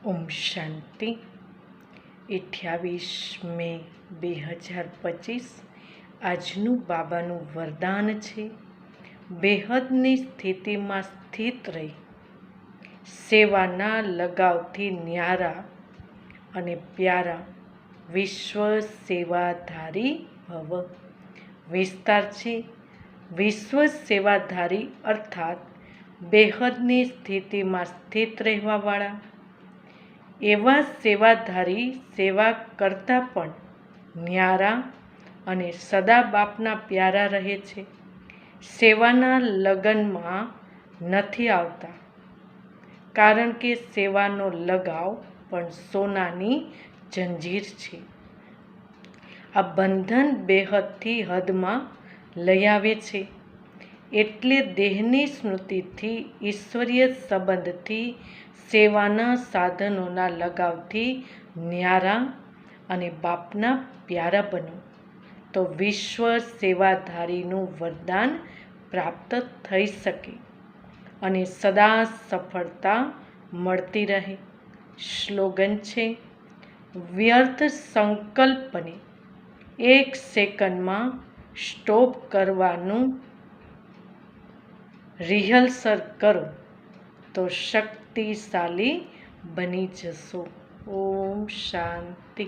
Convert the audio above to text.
ઓમ શાંતિ. 28 મે 2025 આજનું બાબાનું વરદાન છે. બેહદની સ્થિતિમાં સ્થિત રહી સેવાના લગાવથી ન્યારા અને પ્યારા વિશ્વ સેવાધારી ભવ. વિસ્તાર છે વિશ્વ સેવાધારી અર્થાત બેહદની સ્થિતિમાં સ્થિત રહેવાવાળા. એવા સેવાધારી સેવા કરતાં પણ ન્યારા અને સદા બાપના પ્યારા રહે છે. સેવાના લગનમાં નથી આવતા, કારણ કે સેવાનો લગાવ પણ સોનાની જંજીર છે. આ બંધન બેહદથી હદમાં લઈ આવે છે. એટલે દેહની સ્મૃતિથી, ઈશ્વરીય સંબંધથી, સેવાના સાધનોના લગાવથી ન્યારા અને બાપના પ્યારા બનો, તો વિશ્વ સેવાધારીનું વરદાન પ્રાપ્ત થઈ શકે અને સદા સફળતા મળતી રહે. સ્લોગન છે, વ્યર્થ સંકલ્પને 1 સેકન્ડમાં સ્ટોપ કરવાનું રિહર્સલ કરો તો શક્તિશાળી બની જશો. ઓમ શાંતિ.